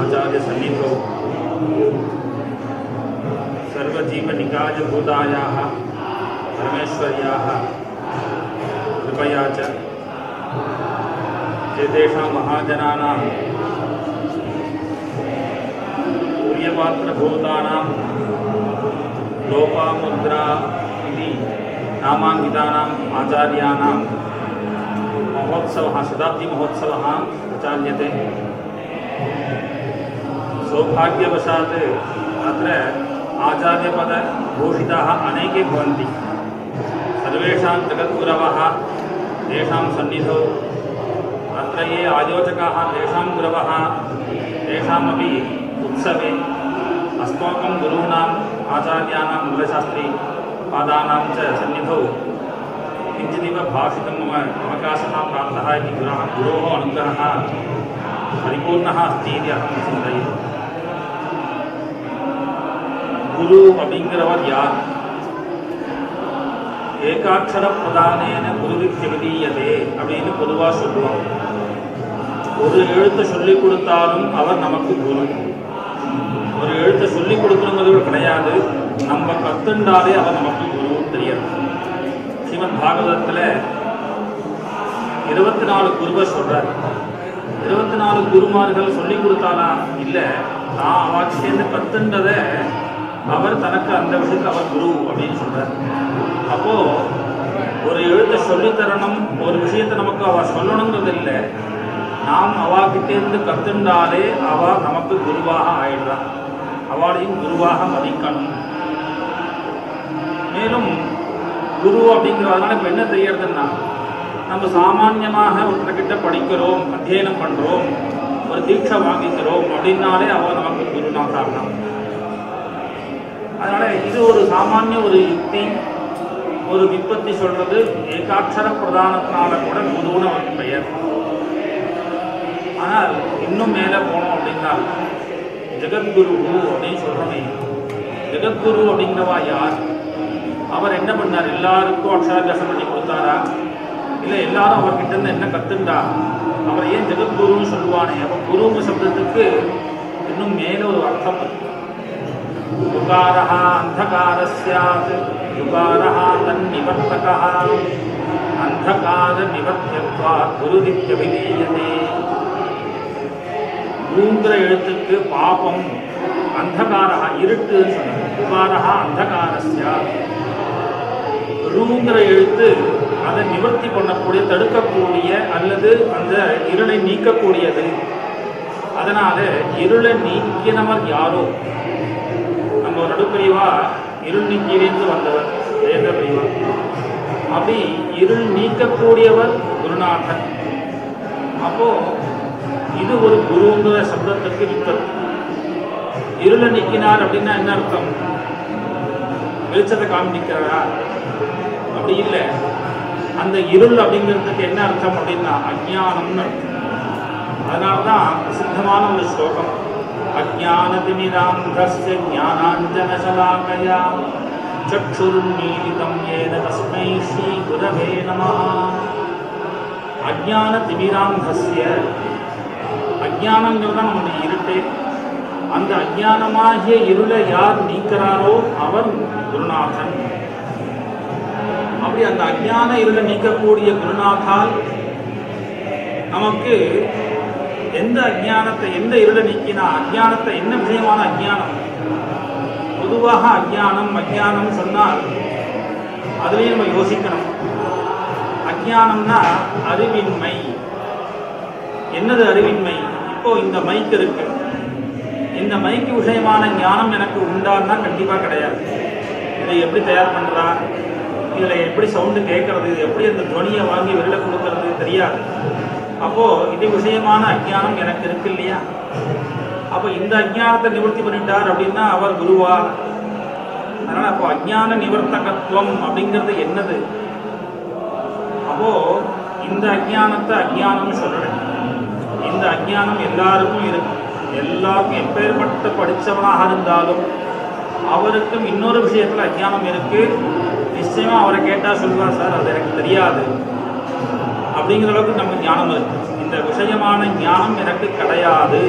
आचार्य सन्निधौ सर्वजीवनिकायभूतायाः परमेश्वर्याः कृपया च एतेषां महाजनानां प्रियपात्रभूतानां लोपामुद्रा इति नामाङ्कितानाम् आचार्याणां महोत्सवः शताब्दीमहोत्सवः आचर्यते। सौभाग्यवशात् अत्र आचार्यपदभूषिताः अनेके भवन्ति। सर्वेषां जगद्गुरवः तेषां सन्निधौ अत्र ये आयोजकाः तेषां गुरवः तेषामपि उत्सवे अस्माकं गुरूणाम् आचार्याणां मूलशास्त्री पादानां च सन्निधौ किञ्चिदिव भाषितुं मम अवकाशः प्राप्तः इति गुरोः अनुग्रहः परिपूर्णः अस्ति इति अहं चिन्तये। गुरु அப்படிங்கிறவர் யார்? ஏகாட்சர பிரதானேன குருவிற்கு விதீயதே அப்படின்னு பொதுவாக சொல்லுவோம். ஒரு எழுத்தை சொல்லிக் கொடுத்தாலும் அவர் நமக்கு குரு. ஒரு எழுத்தை சொல்லிக் கொடுக்கணுங்கிறது கிடையாது, நம்ம கத்துண்டாலே அவர் நமக்கு குருன்னு தெரியாது. ஸ்ரீமத் பாகவதத்தில் 24 குருவை சொல்றார். 24 குருமார்கள் சொல்லிக் கொடுத்தாலா? இல்லை, நான் அவன் சேர்ந்து கத்துன்றதை அவர் தனக்கு அந்த விஷயத்தில் அவர் குரு அப்படின்னு சொல்றார். அப்போ ஒரு எழுத்தை சொல்லித்தரணும், ஒரு விஷயத்தை நமக்கு அவ சொல்லணுங்கிறது இல்லை, நாம் அவாகிட்டேருந்து கத்துண்டாலே அவ நமக்கு குருவாக ஆயிடுறான். அவளையும் குருவாக மதிக்கணும். மேலும் குரு அப்படிங்கிறதுனால இப்போ என்ன தெரியறதுன்னா, நம்ம சாமான்யமாக ஒருத்தர்கிட்ட படிக்கிறோம், அத்தியனம் பண்ணுறோம், ஒரு தீட்சை வாங்கிக்கிறோம் அப்படின்னாலே அவள் நமக்கு குருநாக ஆகலாம். அதனால் இது ஒரு சாமானிய ஒரு யுக்தி, ஒரு விற்பத்தி சொல்கிறது. ஏகாட்சர பிரதானத்தினால கூட குருன்னு அவருக்கு பெயர். ஆனால் இன்னும் மேலே போனோம் அப்படின்னா ஜெகத்குரு அப்படின்னு சொல்கிறோமே, ஜெகத்குரு அப்படிங்கிறவா யார்? அவர் என்ன பண்ணார்? எல்லாருக்கும் அக்ஷராபியாசம் பண்ணி கொடுத்தாரா? இல்லை எல்லாரும் அவர்கிட்ட இருந்து என்ன கற்றுண்டா? அவர் ஏன் ஜெகத்குருன்னு சொல்லுவானே? அப்போ குருங்க சப்தத்துக்கு இன்னும் மேலே ஒரு அர்த்தம் இருக்கு. யுகாரஹ அந்தகாரஸ்யாத் யுகாரஹ தன்னிவர்த்தகஹ அந்தகார நிவர்த்தியத்வாத் குருதித்யபிதீயதே. ரூங்கிற எழுத்துக்கு பாபம், அந்தகாரஹ இருட்டுன்னு சொன்னார். யுகாரஹ அந்தகாரஸ்யாத். ரூங்கிற எழுத்து அதை நிவர்த்தி பண்ணக்கூடிய, தடுக்கக்கூடிய அல்லது அந்த இருளை நீக்கக்கூடியது. அதனால இருளை நீக்கினவர் யாரோ? நம்ம நடுப்பிரிவா இருள் நீக்கியிலிருந்து வந்தவர் வேத பிரிவா. அப்படி இருள் நீக்கக்கூடியவர் குருநாதன். அப்போ இது ஒரு குருங்கிற சப்தத்துக்கு விற்பது. இருளை நீக்கினார் அப்படின்னா என்ன அர்த்தம்? வெளிச்சத்தை காண்பிக்கிறாரா? அப்படி இல்லை. அந்த இருள் அப்படிங்கிறதுக்கு என்ன அர்த்தம் அப்படின்னா அஜ்ஞானம்னு அர்த்தம். அதனால்தான் பிரசித்தமான ஒரு ஸ்லோகம், அஜ்ஞானதிமிராந்தஸ்ய ஞானாஞ்சனசலாகயா சக்ஷுருன்மீலிதம் ஏன தஸ்மை ஸ்ரீ குரவே நமः. அஜ்ஞானதிமிராந்தஸ்ய, அஜ்ஞானங்கிறது தான் நம்முடைய இருட்டே. அந்த அஜ்ஞானமாகிய இருளை யார் நீக்கிறாரோ அவர் குருநாதன். அப்படி அந்த அஜ்ஞான இருளை நீக்கக்கூடிய குருநாதால் நமக்கு எந்த அஜ்ஞானத்தை, எந்த இருளை நீக்கினா அஜ்ஞானத்தை, என்ன விஷயமான அஜ்ஞானம்? பொதுவாக அஜ்ஞானம் சொன்னால் அதுலேயும் நம்ம யோசிக்கணும். அஜ்ஞானம்னா அறிவின்மை. என்னது அறிவின்மை? இப்போ இந்த மைக் இருக்கு, இந்த மைக்கு விஷயமான ஞானம் எனக்கு உண்டான்னா கண்டிப்பாக கிடையாது. இதை எப்படி தயார் பண்ணுறா, இதில் எப்படி சவுண்டு கேட்கறது, எப்படி அந்த துவனியை வாங்கி வெளில கொடுக்கறது தெரியாது. அப்போது இது விஷயமான அஜ்ஞானம் எனக்கு இருக்கு இல்லையா? அப்போ இந்த அஜ்ஞானத்தை நிவர்த்தி பண்ணிட்டார் அப்படின்னா அவர் குருவா? அதனால் அப்போ அஜ்ஞான நிவர்த்தகத்துவம் அப்படிங்கிறது என்னது? அப்போது இந்த அஜ்ஞானத்தை அஜ்ஞானம்னு சொல்கிறேன். இந்த அஜ்ஞானம் எல்லாருக்கும் இருக்கு. எல்லாருக்கும் எப்பேற்பட்ட படித்தவனாக இருந்தாலும் அவருக்கும் இன்னொரு விஷயத்தில் அஜ்ஞானம் இருக்குது. நிச்சயமாக அவரை கேட்டால் சொல்லுவார், சார் அது எனக்கு தெரியாது அப்படிங்கிற அளவுக்கு நமக்கு ஞானம் இருக்குது. இந்த விஷயமான ஞானம் எனக்கு கிடையாது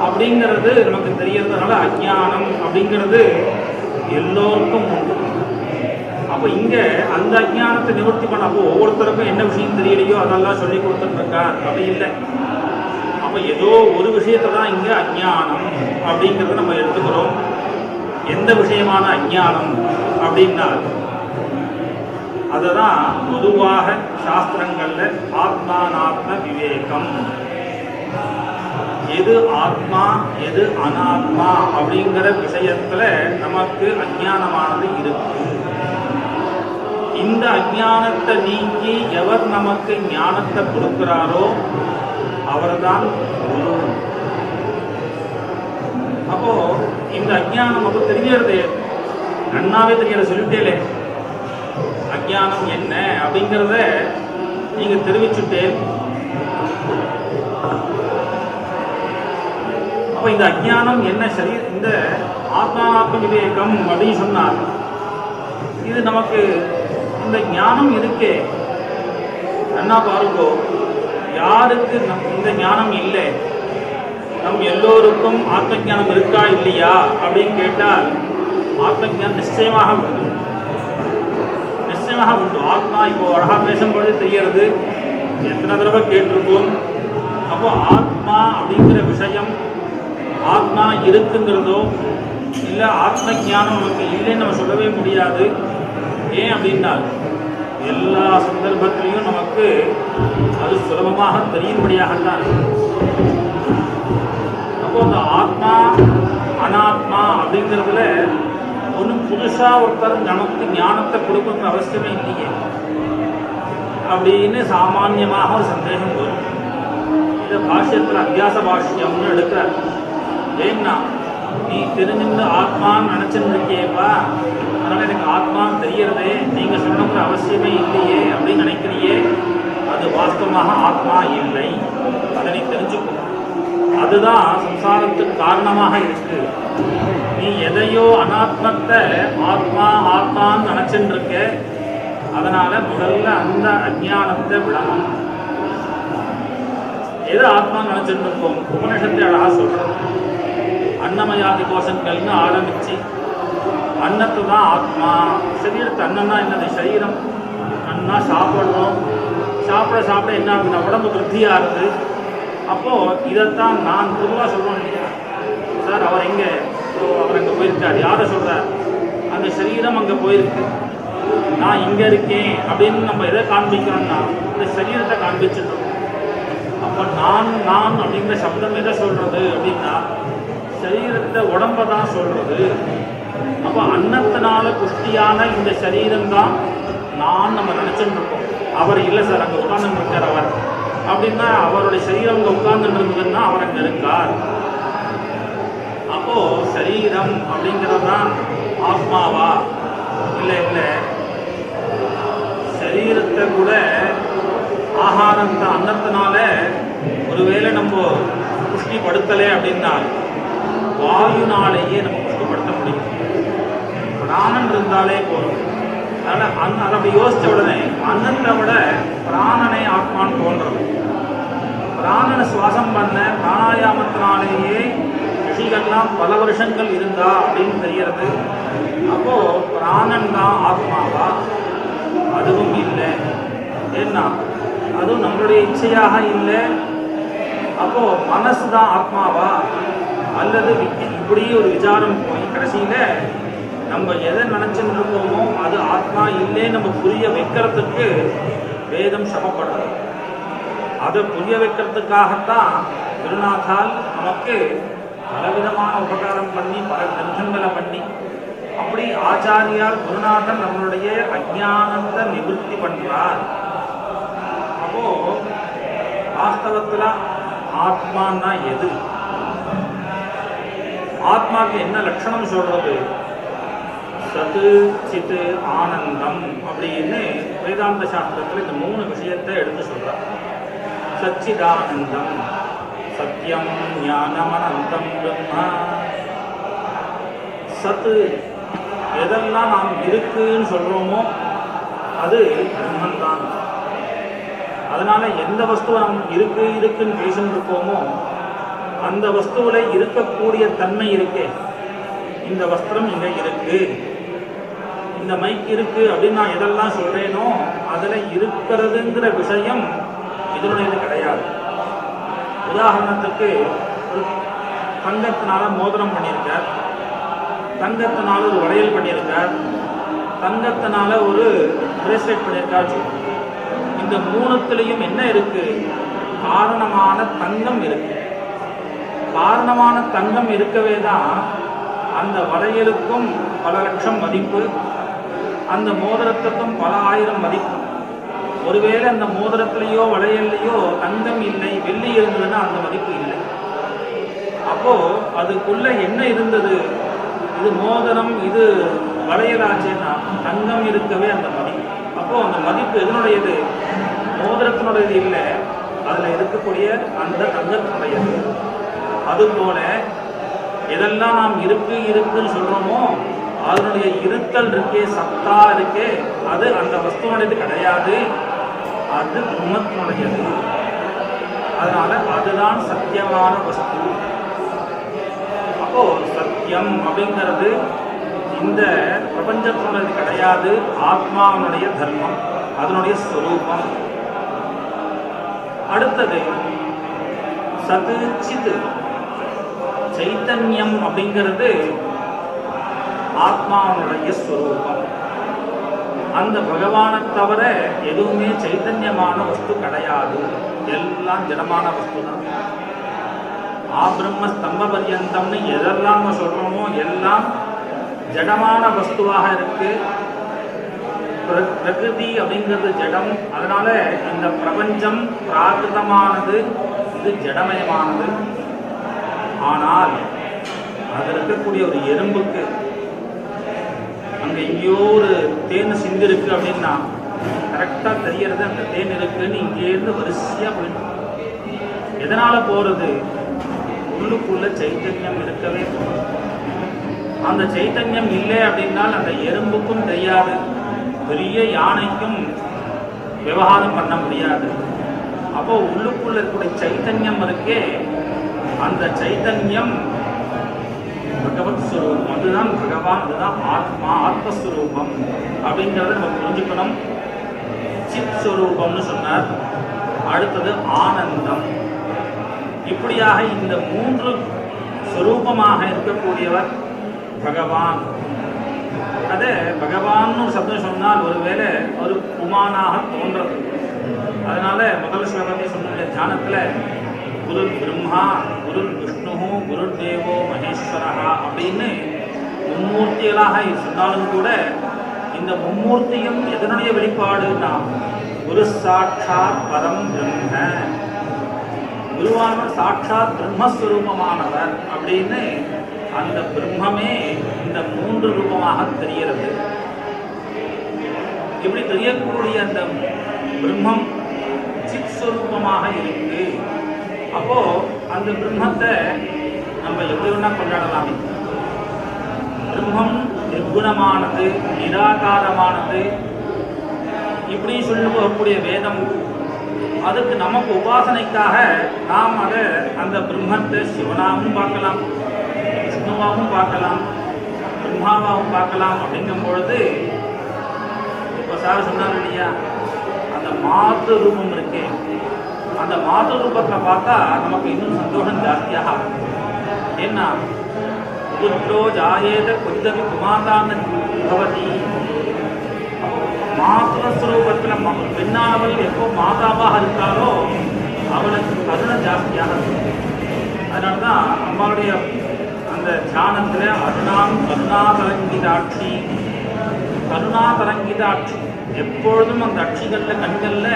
அப்படிங்கிறது நமக்கு தெரியறதுனால அஜ்ஞானம் அப்படிங்கிறது எல்லோருக்கும் உண்டு. அப்போ இங்கே அந்த அஜ்ஞானத்தை நிவர்த்தி பண்ண, அப்போ ஒவ்வொருத்தருக்கும் என்ன விஷயம் தெரியலையோ அதெல்லாம் சொல்லி கொடுத்துருக்கார், அப்படி இல்லை. அப்போ ஏதோ ஒரு விஷயத்தை தான் இங்கே அஜ்ஞானம் அப்படிங்கிறத நம்ம எடுத்துக்கிறோம். எந்த விஷயமான அஜ்ஞானம் அப்படின்னா அதுதான் பொதுவாக சாஸ்திரங்கள்ல ஆத்மானாத்ம விவேகம். எது ஆத்மா எது அனாத்மா அப்படிங்கிற விஷயத்துல நமக்கு அஜ்ஞானமானது இருக்கு. இந்த அஜ்ஞானத்தை நீக்கி எவர் நமக்கு ஞானத்தை கொடுக்கிறாரோ அவர்தான் குரு. அப்போ இந்த அஜ்ஞானம் அப்போ தெரியறது நன்னாவே தெரியற, சொல்லிட்டேலே அஜ்ஞானம் என்ன அப்படிங்கிறத நீங்க தெரிவிச்சுட்டே. அப்ப இந்த அஜ்ஞானம் என்ன, சரி, இந்த ஆத்மானாத்ம விவேகம் அப்படின்னு சொன்னார். இது நமக்கு இந்த ஞானம் இருக்கே, என்ன பாருங்கோ, யாருக்கு இந்த ஞானம் இல்லை? நம் எல்லோருக்கும் ஆத்ம ஞானம் இருக்கா இல்லையா அப்படின்னு கேட்டால் ஆத்ம ஞானம் நிச்சயமாக உண்டு, நிச்சயமாக உண்டு. ஆத்மா இப்போ அழகா பேசும்பொழுது தெரியறது, எத்தனை தடவை கேட்டிருக்கோம். அப்போ ஆத்மா அப்படிங்கிற விஷயம், ஆத்மா இருக்குங்கிறதோ இல்லை ஆத்ம ஞானம் நமக்கு இல்லைன்னு நம்ம சொல்லவே முடியாது. ஏன் அப்படின்னா எல்லா சந்தர்ப்பத்திலையும் நமக்கு அது சுலபமாக தெரியும்படியாகத்தான். அப்போ அந்த ஆத்மா அனாத்மா அப்படிங்கிறதுல ஒன்றும் புதுசாக ஒருத்தர் நமக்கு ஞானத்தை கொடுக்கணுங்கிற அவசியமே இல்லையே அப்படின்னு சாமான்யமாக ஒரு சந்தேகம் வரும். இந்த பாஷ்யத்தில் அத்தியாச பாஷ்யம்னு எடுக்கிறார். ஏன்னா நீ தெரிஞ்சுட்டு ஆத்மான்னு நினச்சின்னு இருக்கியேப்பா, அதனால் எனக்கு ஆத்மான்னு தெரியறதே, நீங்கள் சொல்லணுங்கிற அவசியமே இல்லையே அப்படின்னு நினைக்கிறியே, அது வாஸ்தவமாக ஆத்மா இல்லை, அதை நீ தெரிஞ்சுக்கணும். அதுதான் சம்சாரத்துக்கு காரணமாக இருக்கு. நீ எதையோ அனாத்மத்தை ஆத்மா ஆத்மான்னு நினச்சின்னு இருக்க, அதனால முதல்ல அந்த அஜ்ஞானத்தை விடணும். எது ஆத்மா நினைச்சிட்டு இருக்கோம்? உபநிஷத்தை அழகா சொல்றது, அன்னமயாதி கோஷங்கள்னு ஆரம்பிச்சு அன்னத்தை தான் ஆத்மா. சரீரத்தை அன்னம்னா என்னது? சரீரம். அண்ணா சாப்பிட்றோம், சாப்பிட சாப்பிட என்ன ஆகுதுன்னா உடம்பு விருத்தியாக இருக்குது. அப்போது இதைத்தான் நான் பொதுவாக சொல்கிறோம் இல்லையா, சார் அவர் எங்கே, அவர் அங்கே போயிருக்கார், யாரை சொல்கிறார்? அந்த சரீரம் அங்கே போயிருக்கு, நான் இங்கே இருக்கேன் அப்படின்னு நம்ம எதை காண்பிக்கிறோம்னா இந்த சரீரத்தை காண்பிச்சுட்டோம். அப்போ நான் நான் அப்படிங்கிற சப்தம் எதை சொல்கிறது அப்படின்னா சரீரத்தை உடம்பை தான் சொல்கிறது. அப்போ அன்னத்தினால புஷ்டியான இந்த சரீரம்தான் நான் நம்ம நினச்சிட்டு இருக்கோம். அவர் இல்லை சார், அங்கே உட்கார்ந்துட்டு இருக்கார் அவர் அப்படின்னா, அவருடைய சரீரம் அங்கே உட்கார்ந்துட்டு இருந்ததுன்னா அவர் அங்கே இருக்கார். அப்போது சரீரம் அப்படிங்கிறது தான் ஆத்மாவா? இல்லை இல்லை, சரீரத்தை கூட ஆகாரத்தை அன்னத்தினால ஒருவேளை நம்ம புஷ்டிப்படுத்தலை அப்படின்னா வாயுனாலேயே நம்ம புஷ்டிப்படுத்த முடியும். பிராணன் இருந்தாலே போதும். அதனால் அதை அப்படி யோசித்த உடனே அன்னத்தை விட பிராணனை ஆத்மான்னு தோன்றது. பிராணனை சுவாசம் பண்ண பிராணாயாமத்தினாலேயே ரிஷிகள்லாம் பல வருஷங்கள் இருந்தா அப்படின்னு தெரியறது. அப்போது பிராணன் தான் ஆத்மாவா? அதுவும் இல்லை. ஏன்னா அதுவும் நம்மளுடைய இச்சையாக இல்லை. அப்போது மனசு தான் ஆத்மாவா? அல்லது இப்படி ஒரு விசாரம் போய் கடைசியில் நம்ம எதை நினச்சிட்டு இருக்கோமோ அது ஆத்மா இல்லைன்னு நம்ம புரிய வைக்கிறதுக்கு வேதம் சிரமப்படுறது. அதை புரிய வைக்கிறதுக்காகத்தான் குருநாதால் நமக்கு பலவிதமான உபகாரம் பண்ணி பல கிரந்தங்களை பண்ணி அப்படி ஆச்சாரியால் குருநாதன் நம்மளுடைய அஜ்ஞானத்தை நிவர்த்தி பண்ணுறார். அப்போது வாஸ்தவத்தில் ஆத்மான்னா எது? ஆத்மாவுக்கு என்ன லட்சணம் சொல்றது? சத்து சித்து ஆனந்தம் அப்படின்னு வேதாந்த சாஸ்திரத்தில் இந்த 3 விஷயத்தை எடுத்து சொல்றார். சச்சிதானந்தம், சத்தியம், ஞானம், அனந்தம், பிரம்மா. சத்து எதெல்லாம் நாம் இருக்குன்னு சொல்றோமோ அது பிரம்மன்தான். அதனால எந்த வஸ்துவை நம்ம இருக்குன்னு பேசிட்டு இருக்கோமோ அந்த வஸ்துவில இருக்கக்கூடிய தன்மை இருக்கே, இந்த வஸ்திரம் இங்க இருக்கு, இந்த மைக் இருக்கு அப்படின்னு நான் எதெல்லாம் சொல்றேனோ அதுல இருக்கிறதுங்கிற விஷயம் இதனுடையது கிடையாது. உதாரணத்துக்கு ஒரு தங்கத்தினால மோதிரம் பண்ணியிருக்கார், தங்கத்தினால ஒரு வளையல் பண்ணியிருக்கார், தங்கத்தினால ஒரு பிரேஸ்லெட் பண்ணியிருக்கார். இந்த மூணுத்திலையும் என்ன இருக்கு? காரணமான தங்கம் இருக்கு. காரணமான தங்கம் இருக்கவே தான் அந்த வளையலுக்கும் பல லட்சம் மதிப்பு, அந்த மோதிரத்துக்கும் பல ஆயிரம் மதிப்பு. ஒருவேளை அந்த மோதிரத்திலேயோ வளையல்லையோ தங்கம் இல்லை, வெள்ளி இருந்ததுன்னா அந்த மதிப்பு இல்லை. அப்போ அதுக்குள்ள என்ன இருந்தது? இது மோதிரம், இது வளையலாச்சேன்னா தங்கம் இருக்கவே அந்த மதிப்பு. அப்போ அந்த மதிப்பு எதனுடையது? மோதிரத்தினுடையது இல்லை, அதுல இருக்கக்கூடிய அந்த தங்கத்தினுடையது. அதுபோல எதெல்லாம் நாம் இருக்கு இருக்குன்னு சொல்றோமோ அதனுடைய இருத்தல் இருக்கே, சத்தா இருக்கே, அது அந்த வஸ்துவனுடையது கிடையாது, அது பிரம்மத்தினுடையது. அதனால அதுதான் சத்தியமான வஸ்து. அப்போ சத்தியம் அப்படிங்கிறது இந்த பிரபஞ்சத்தினுடையது கிடையாது, ஆத்மாவினுடைய தர்மம், அதனுடைய ஸ்வரூபம். அடுத்தது சத்து சித்து, சைத்தன்யம் அப்படிங்கிறது ஆத்மாவுடைய ஸ்வரூபம். அந்த பகவானை தவிர எதுவுமே சைத்தன்யமான வஸ்து கிடையாது, எல்லாம் ஜடமான வஸ்து தான். ஆபிரம்ம ஸ்தம்ப பர்யந்தம்னு எதெல்லாம் நம்ம சொல்றோமோ எல்லாம் ஜடமான வஸ்துவாக இருக்கு. பிரகிருதி அப்படிங்கிறது ஜடம், அதனால இந்த பிரபஞ்சம் பிராகிருதமானது, இது ஜடமயமானது. ஆனால் அது இருக்கக்கூடிய ஒரு எறும்புக்கு அங்க எங்கேயோ ஒரு தேன் சிந்து இருக்கு அப்படின்னா கரெக்டா தெரியறது அந்த தேன் இருக்குன்னு இங்கேருந்து வரிசையா போயிடும். எதனால போறது? உள்ளுக்குள்ள சைத்தன்யம் இருக்கவே போறது. அந்த சைத்தன்யம் இல்லை அப்படின்னால் அந்த எறும்புக்கும் தெரியாது, பெரிய யானைக்கும் விவகாரம் பண்ண முடியாது. அப்போ உள்ளுக்குள்ள இருக்கக்கூடிய சைத்தன்யம் இருக்கே, அந்த சைத்தன்யம் பகவத் ஸ்வரூபம், அதுதான் பகவான், அதுதான் ஆத்மா, ஆத்மஸ்வரூபம் அப்படிங்கிறத நம்ம புரிஞ்சுக்கணும். சித் ஸ்வரூபம்னு சொன்னார். அடுத்தது ஆனந்தம். இப்படியாக இந்த மூன்று ஸ்வரூபமாக இருக்கக்கூடியவர் பகவான். அதே பகவான் ஒரு சப்தம் சொன்னால் ஒருவேளை ஒரு புமானாக தோன்றது. அதனால முதல் ஸ்லோகத்தை சொன்ன தியானத்துல குரு பிரம்மா, குரு விஷ்ணு, குரு தேவோ மகேஸ்வரா அப்படின்னு மும்மூர்த்திகளாக சொன்னாலும் கூட இந்த மும்மூர்த்தியும் எதனுடைய வெளிப்பாடுனா குரு சாட்சாத் பரம் பிரம்ம, குருவானவர் சாட்சாத் பிரம்மஸ்வரூபமானவர் அப்படின்னு அந்த பிரம்மமே இந்த மூன்று ரூபமாக தெரிகிறது. இப்படி தெரியக்கூடிய அந்த பிரம்மம் சித் ஸ்வரூபமாக இருக்கு. அப்போ அந்த பிரம்மத்தை நம்ம எப்படி வேணா கொண்டாடலாமே. பிரம்மம் நிர்குணமானது, நிராகாரமானது, இப்படி சொல்லக்கூடிய வேதம். அதுக்கு நமக்கு உபாசனைக்காக நாம் அதை அந்த பிரம்மத்தை சிவனாகவும் பார்க்கலாம், விஷ்ணுவாகவும் பார்க்கலாம், பிரம்மாவாகவும் பார்க்கலாம். அப்படிங்கும் பொழுது இப்போ சார் சொன்னார் இல்லையா, அந்த மாத்து ரூபம் இருக்கு, அந்த மாத்து ரூபத்தில் பார்த்தா நமக்கு இன்னும் சந்தோஷம் ஜாஸ்தியாக ஆகும். ஏன்னா புத்திரோ ஜாயேத குந்தவி குமாதான பவதி. மாத்திரஸ்வரூபத்தில் பெண்ணானவள் எப்போ மாதாவாக இருக்காளோ அவளுக்கு கருணை ஜாஸ்தியாக இருக்கும். அதனால தான் அம்மாவுடைய அந்த தியானத்தில் கருணாதரங்கிதாட்சி, கருணாதரங்கிதாட்சி, எப்பொழுதும் அந்த அட்சிகளில் கண்களில்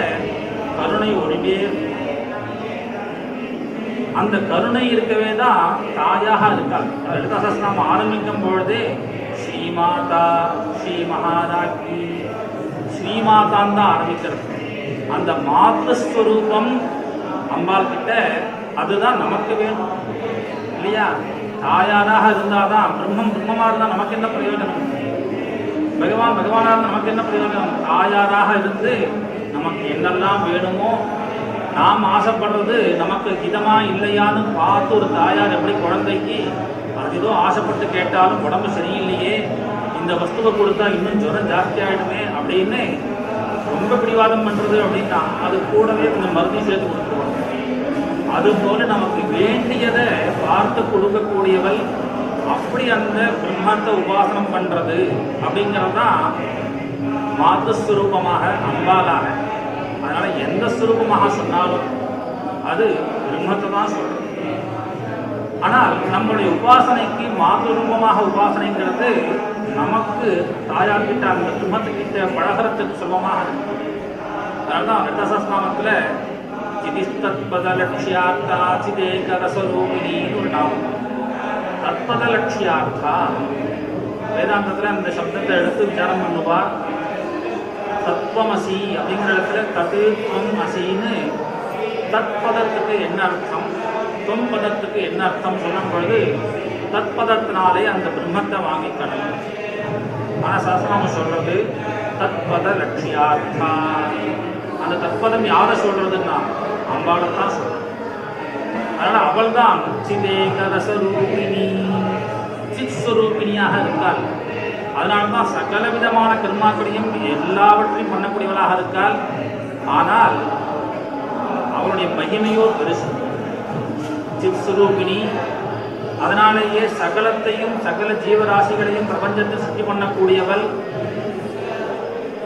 கருணை ஒளிவே. அந்த கருணை இருக்கவே தான் தாயாக இருக்காள். லலிதா சஹஸ்ரநாமம் ஆரம்பிக்கும் பொழுதே ஸ்ரீமாதா, ஸ்ரீ மகாராஜி, ஸ்ரீமாதான் தான் ஆரம்பிக்கிறது. அந்த மாத்ருஸ்வரூபம் அம்பாள் கிட்ட அதுதான் நமக்கு வேணும் இல்லையா? தாயாராக இருந்தாதான் பிரம்மம் பிரம்மமாக இருந்தால் நமக்கு என்ன பிரயோஜனம்? பகவான் பகவானாக இருந்தால் நமக்கு என்ன பிரயோஜனம்? தாயாராக இருந்து நமக்கு என்னெல்லாம் வேணுமோ நாம் ஆசைப்படுறது நமக்கு ஹிதமா இல்லையான்னு பார்த்து ஒரு தாயார் எப்படி குழந்தைக்கு அது ஏதோ ஆசைப்பட்டு கேட்டாலும் உடம்பு சரியில்லையே, இந்த வஸ்துவை கொடுத்தா இன்னும் ஜுரம் ஜாஸ்தி ஆகிடுமே அப்படின்னு ரொம்ப பிடிவாதம் பண்ணுறது அப்படின்னா அது கூடவே கொஞ்சம் மருந்து சேர்த்து கொடுத்துருவாங்க. அதுபோல நமக்கு வேண்டியதை பார்த்து கொடுக்கக்கூடியவள். அப்படி அந்த பிரம்மத்தை உபாசனம் பண்ணுறது அப்படிங்கிறது தான் மாதஸ்வரூபமாக அம்பாலாக. அதனால் எந்த ஸ்வரூபமாக சொன்னாலும் அது பிரம்மத்தை தான் சொல்கிறது. ஆனால் நம்மளுடைய உபாசனைக்கு மாதரூபமாக உபாசனைங்கிறது நமக்கு தாயார்கிட்ட அந்த பிரம்மத்துக்கிட்ட பழகிறதுக்கு சுலபமாக இருக்கு. அதனால தான் ரத்தசஸ்நாமத்தில் சிதிஸ்தத்பத லட்சியார்த்தா சிதேக ரசரூபிணின்னு ஒரு நாமம். தத்பத லட்சியார்த்தா வேதாந்தத்தில் அந்த சப்தத்தை எடுத்து விசாரம் பண்ணுவார். தத்வமசி அப்படிங்கிற இடத்துல தது துவம் அசின்னு தத்பதத்துக்கு என்ன அர்த்தம், துவம் பதத்துக்கு என்ன அர்த்தம் சொல்லும் பொழுது தத்பதத்தினாலே அந்த பிரம்மத்தை வாங்கிக்கணும். ஆனால் சாஸ்திரம் சொல்றது தத்பத லட்சியார்த்தா. அந்த தத்பதம் யாரை சொல்றதுன்னா அம்பாளை தான் சொல்றது. அதனால அவள் தான் சிதேக ரசரூபிணி, சித் ஸ்வரூபிணியாக இருக்காள். அதனால தான் சகல விதமான கர்மாக்களையும் எல்லாவற்றையும் பண்ணக்கூடியவளாக இருக்காள். ஆனால் அவளுடைய மகிமையோ பெருசு, சித் ஸ்வரூபிணி. அதனாலேயே சகலத்தையும் சகல ஜீவராசிகளையும் பிரபஞ்சத்தை சுற்றி பண்ணக்கூடியவள்.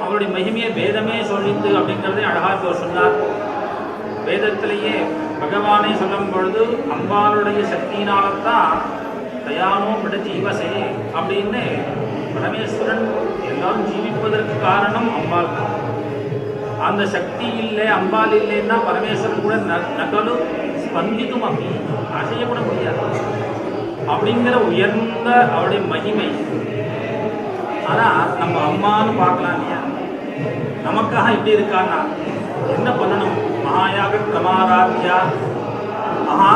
அவருடைய மகிமையை வேதமே சொல்லித்து அப்படிங்கிறதே அழகாக சொன்னார். வேதத்திலேயே பகவானை சொல்லும் பொழுது அம்பாளுடைய சக்தியினால்தான் தயானோ விட ஜீவசே அப்படின்னு பரமேஸ்வரன் எல்லாரும் ஜீவிப்பதற்கு காரணம் அம்பாள் தான். அந்த சக்தி இல்லை, அம்பாள் இல்லைன்னா பரமேஸ்வரன் கூட நகலு ஸ்பந்திக்கும் அப்படி அசையக்கூட முடியாது. அப்படிங்கிற உயர்ந்த அவருடைய மகிமை. ஆனால் நம்ம அம்மான்னு பார்க்கலாம் இல்லையா, நமக்காக இப்படி இருக்கான்னா என்ன பண்ணணும்? மகாயாக கிரமாராத்யா, மகா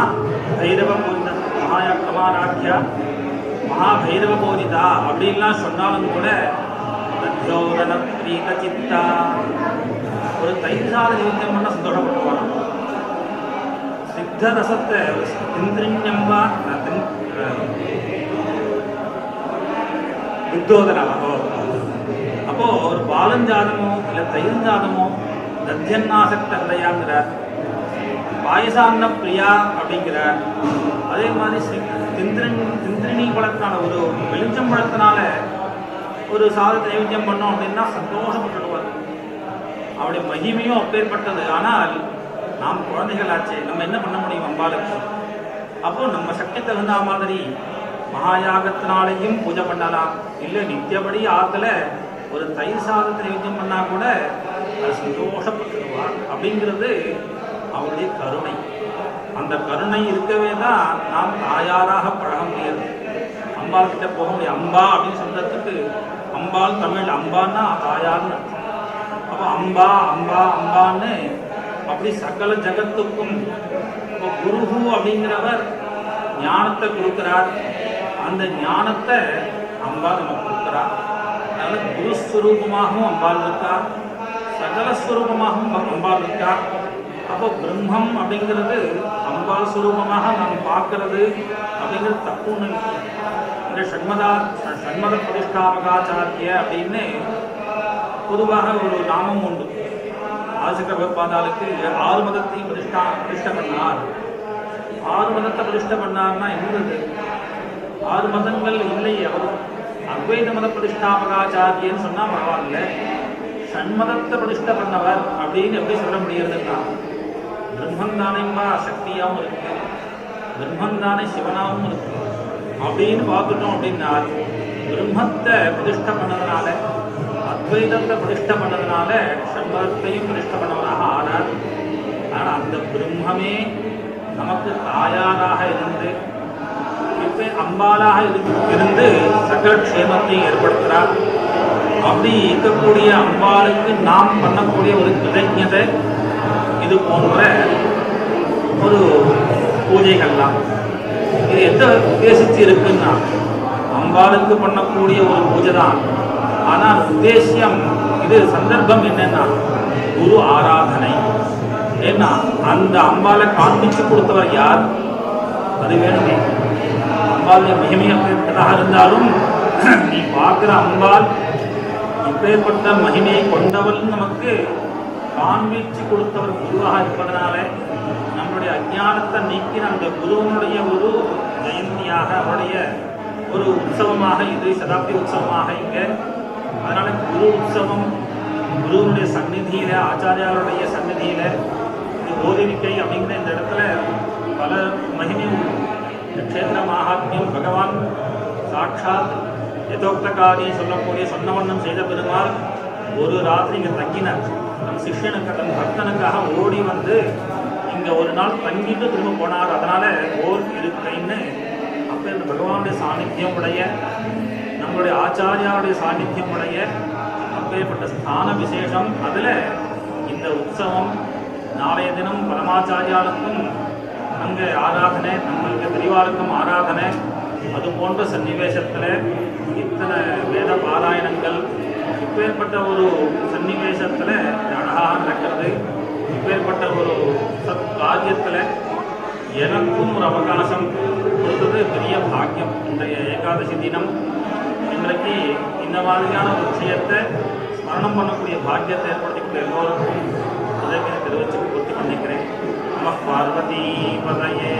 பைரவ மகாயா கிரமாராத்யா, மகா பைரவ போதிதா அப்படின்லாம் சொன்னாலும் கூட பிரச்சோதன பிரீத சித்தா, ஒரு தயிர் சாத நிமித்தம் பண்ண சந்தோஷப்படுவாங்க. சித்த ரசத்தை இந்திரியம்பா வித்தோதனாவோ. அப்போ ஒரு பாலஞ்சாதமோ இல்லை தயிர்ஜாதமோ தத்தியன்னாசக்த இல்லையாங்கிறார். பாயசான்ன பிரியா அப்படிங்கிறார். அதே மாதிரி திந்திரிணி பழத்தினால ஒரு வெளிச்சம் பழத்தினால ஒரு சாதத்தை நைவேத்தியம் பண்ணோம் அப்படின்னா சந்தோஷப்பட்டுடுவார். அவருடைய மகிமையும் அப்பேற்பட்டது. ஆனால் நாம் குழந்தைகள் ஆச்சு, நம்ம என்ன பண்ண முடியும் அம்பாளுக்கு? அப்போ நம்ம சக்தி தகுந்த மாதிரி மகாயாகத்தினாலையும் பூஜை பண்ணலாம். இல்லை நித்தியபடி ஆற்றுல ஒரு தயிர் சாதத்தை நைவேத்தியம் பண்ணால் கூட அது சந்தோஷப்பட்டுடுவார். அப்படிங்கிறது அவருடைய கருணை. அந்த கருணை இருக்கவே தான் நாம் தாயாராக பழக முடியாது. அம்பாள் கிட்ட போக முடியும். அம்பா அப்படின்னு சொல்றதுக்கு அம்பாள் தமிழ் அம்பான்னா தாயார்னு. அப்போ அம்பா அம்பா அம்பான்னு அப்படி சகல ஜகத்துக்கும். இப்போ குருஹு அப்படிங்கிறவர் ஞானத்தை கொடுக்கிறார். அந்த ஞானத்தை அம்பாள் நமக்கு கொடுக்கிறார். அதனால குருஸ்வரூபமாகவும் அம்பாள் இருக்கா, சகலஸ்வரூபமாகவும் அம்பாள் இருக்கா. அப்போ பிரம்மம் அப்படிங்கிறது அம்பாள் ஸ்வரூபமாக நாம் பார்க்கறது அப்படிங்கிறது தப்பு ஒன்று. இந்த ஷண்மத பிரதிஷ்டாபகாச்சாரிய அப்படின்னு பொதுவாக ஒரு நாமம் உண்டு. ஆதிசங்கரபாதாளுக்கு 6 மதத்தையும் பிரதிஷ்டை பண்ணார். 6 மதத்தை பிரதிஷ்டை பண்ணார்னா என்னது? 6 மதங்கள் இல்லை. அவர் அத்வைத மத பிரதிஷ்டாபகாச்சாரியன்னு சொன்னால் பரவாயில்ல, ஷண்மதத்தை பிரதிஷ்டை பண்ணவர் அப்படின்னு எப்படி சொல்ல முடியறதுன்னா பிரம்மன் தானேம்பா சக்தியாகவும் இருக்கு, பிரம்மன் தானே சிவனாகவும் இருக்கு அப்படின்னு பார்த்துட்டோம். அப்படின்னா பிரம்மத்தை பிரதிஷ்டை பண்ணதுனால அத்வைதத்தை பிரதிஷ்டை பண்ணதுனால ஷண்மதத்தையும் பிரதிஷ்டை பண்ணவராக ஆனார். ஆனால் அந்த பிரம்மமே நமக்கு தாயாராக இருந்து இப்போ அம்பாலாக இருந்து சகல க்ஷேமத்தை ஏற்படுத்துகிறார். அப்படி இருக்கக்கூடிய அம்பாளுக்கு நாம் பண்ணக்கூடிய ஒரு கிருதஜ்ஞதை இது போன்ற ஒரு பூஜைகள்லாம். இது எந்த உத்தேசித்து இருக்குன்னா அம்பாளுக்கு பண்ணக்கூடிய ஒரு பூஜை தான். ஆனால் உத்தேசியம் இது சந்தர்ப்பம் என்னன்னா குரு ஆராதனை. ஏன்னா அந்த அம்பாலை காண்பிச்சு கொடுத்தவர் யார்? அது வேணுமே. அம்பாளுடைய மகிமை எப்பேற்பட்டதாக இருந்தாலும் நீ பார்க்குற அம்பாள் இப்பேற்பட்ட மகிமையை கொண்டவள் நமக்கு காண்பிச்சு கொடுத்தவர் குருவாக இருப்பதனால நம்மளுடைய அஞ்ஞானத்தை நீக்கின அந்த குருவனுடைய ஒரு ஜெயந்தியாக அவருடைய ஒரு உற்சவமாக இது சதாப்தி உற்சவமாக இங்கே. அதனால குரு உற்சவம் குருவனுடைய சந்நிதியில ஆச்சாரியாருடைய சந்நிதியில இது ஓதிவிக்கை அப்படிங்கிற இந்த இடத்துல பல மகிமை இந்த க்ஷேத்திர மகாத்மியம் பகவான் சாட்சாத் யதோக்தகாரி சொல்லக்கூடிய சொன்னவண்ணம் செய்த பெருமாள் ஒரு ராத்திரி இங்கே தங்கினார். தன் சிஷ்யனுக்கு தன் பக்தனுக்காக ஓடி வந்து இங்கே ஒரு நாள் தங்கிட்டு திரும்ப போனார். அதனால ஓர் இருக்கைன்னு அப்போ இந்த பகவானுடைய சாநித்தியம் உடைய நம்மளுடைய ஆச்சாரியாருடைய சாநித்தியம் உடைய அப்பேற்பட்ட ஸ்தான விசேஷம். அதில் இந்த உற்சவம் நாளைய தினம் பரமாச்சாரியாருக்கும் அங்கே ஆராதனை, நம்மளுக்கு பெரியவாருக்கும் ஆராதனை, அது போன்ற சன்னிவேசத்தில் இத்தனை வேத பாராயணங்கள் இப்பேற்பட்ட ஒரு சன்னிவேசத்தில் அழகாக நடக்கிறது. இப்பேற்பட்ட ஒரு சத் காரியத்தில் எனக்கும் ஒரு அவகாசம் கொடுத்தது பெரிய பாக்கியம். இன்றைய ஏகாதசி தினம் இன்றைக்கு இந்த மாதிரியான ஒரு விஷயத்தை ஸ்மரணம் பண்ணக்கூடிய பாக்கியத்தை ஏற்படுத்திக்கூடிய எல்லோருக்கும் உதவியை தெரிவித்து பூர்த்தி பண்ணிக்கிறேன். நம பார்வதி பதையே.